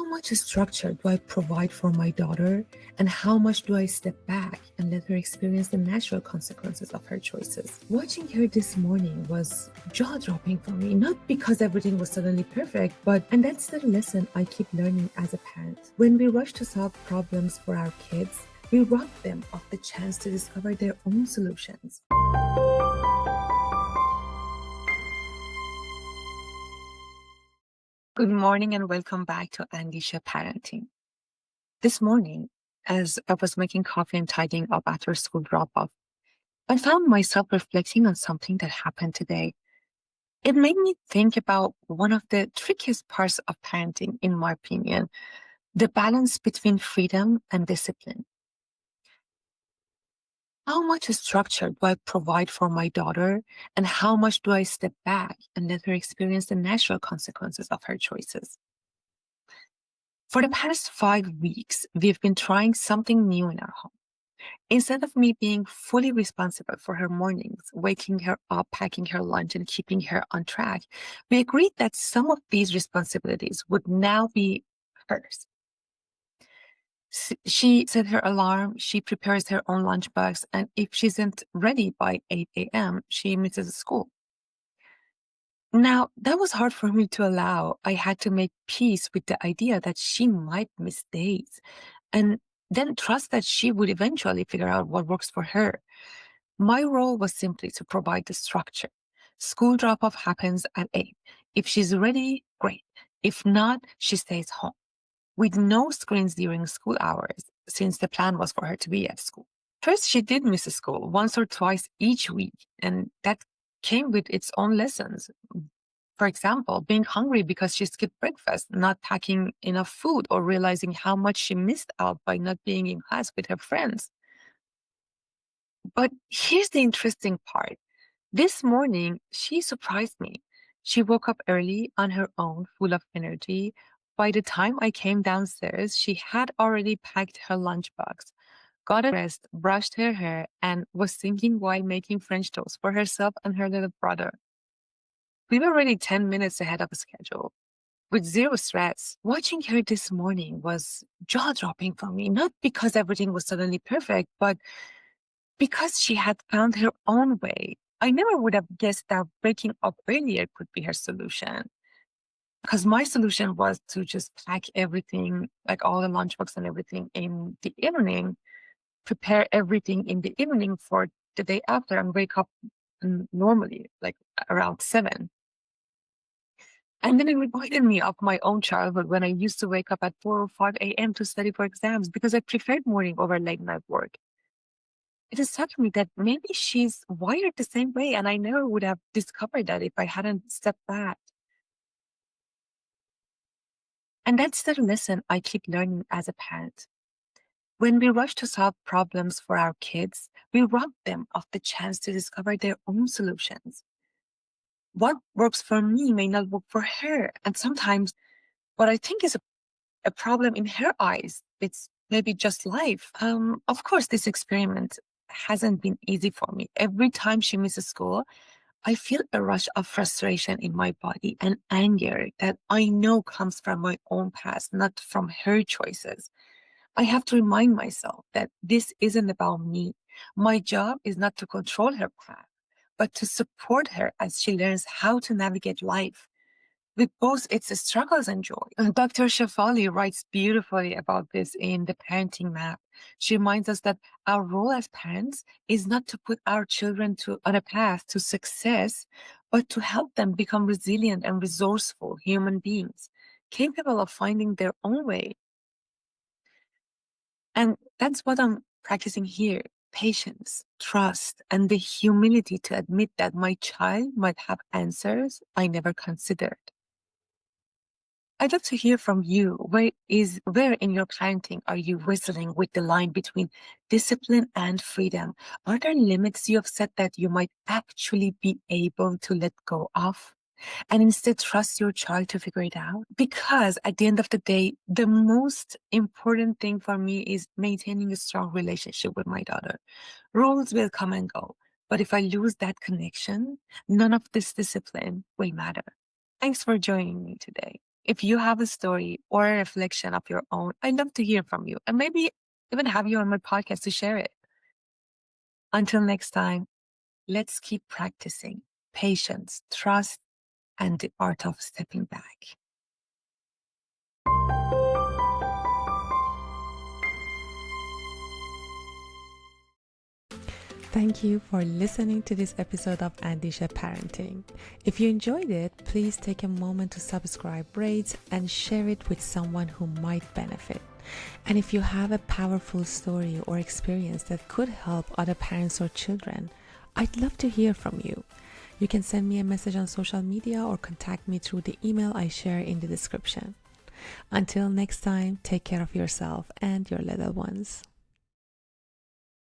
How much structure do I provide for my daughter, and how much do I step back and let her experience the natural consequences of her choices? Watching her this morning was jaw-dropping for me, not because everything was suddenly perfect, and that's the lesson I keep learning as a parent. When we rush to solve problems for our kids, we rob them of the chance to discover their own solutions. Good morning and welcome back to Andisheh Parenting. This morning, as I was making coffee and tidying up after school drop-off, I found myself reflecting on something that happened today. It made me think about one of the trickiest parts of parenting, in my opinion, the balance between freedom and discipline. How much structure do I provide for my daughter, and how much do I step back and let her experience the natural consequences of her choices? For the past 5 weeks, we've been trying something new in our home. Instead of me being fully responsible for her mornings, waking her up, packing her lunch, and keeping her on track, we agreed that some of these responsibilities would now be hers. She set her alarm, she prepares her own lunchbox, and if she isn't ready by 8 a.m., she misses school. Now, that was hard for me to allow. I had to make peace with the idea that she might miss days and then trust that she would eventually figure out what works for her. My role was simply to provide the structure. School drop-off happens at 8. If she's ready, great. If not, she stays home with no screens during school hours, since the plan was for her to be at school. First, she did miss school once or twice each week, and that came with its own lessons. For example, being hungry because she skipped breakfast, not packing enough food, or realizing how much she missed out by not being in class with her friends. But here's the interesting part. This morning, she surprised me. She woke up early on her own, full of energy. By the time I came downstairs, she had already packed her lunchbox, got dressed, brushed her hair, and was singing while making French toast for herself and her little brother. We were already 10 minutes ahead of schedule, with zero stress. Watching her this morning was jaw-dropping for me, not because everything was suddenly perfect, but because she had found her own way. I never would have guessed that waking up earlier could be her solution. Because my solution was to just pack everything, like all the lunchbox and everything in the evening, prepare everything in the evening for the day after, and wake up normally, like around 7. And then it reminded me of my own childhood when I used to wake up at 4 or 5 a.m. to study for exams because I preferred morning over late night work. It has struck me that maybe she's wired the same way, and I never would have discovered that if I hadn't stepped back. And that's the lesson I keep learning as a parent. When we rush to solve problems for our kids, we rob them of the chance to discover their own solutions. What works for me may not work for her, and sometimes what I think is a problem in her eyes, it's maybe just life. Of course, this experiment hasn't been easy for me. Every time she misses school, I feel a rush of frustration in my body and anger that I know comes from my own past, not from her choices. I have to remind myself that this isn't about me. My job is not to control her path, but to support her as she learns how to navigate life with both its struggles and joy. And Dr. Shafali writes beautifully about this in The Parenting Map. She reminds us that our role as parents is not to put our children on a path to success, but to help them become resilient and resourceful human beings, capable of finding their own way. And that's what I'm practicing here. Patience, trust, and the humility to admit that my child might have answers I never considered. I'd love to hear from you. Where in your parenting are you wrestling with the line between discipline and freedom? Are there limits you have set that you might actually be able to let go of and instead trust your child to figure it out? Because at the end of the day, the most important thing for me is maintaining a strong relationship with my daughter. Rules will come and go, but if I lose that connection, none of this discipline will matter. Thanks for joining me today. If you have a story or a reflection of your own, I'd love to hear from you and maybe even have you on my podcast to share it. Until next time, let's keep practicing patience, trust, and the art of stepping back. Thank you for listening to this episode of Andisheh Parenting. If you enjoyed it, please take a moment to subscribe, rate, and share it with someone who might benefit. And if you have a powerful story or experience that could help other parents or children, I'd love to hear from you. You can send me a message on social media or contact me through the email I share in the description. Until next time, take care of yourself and your little ones.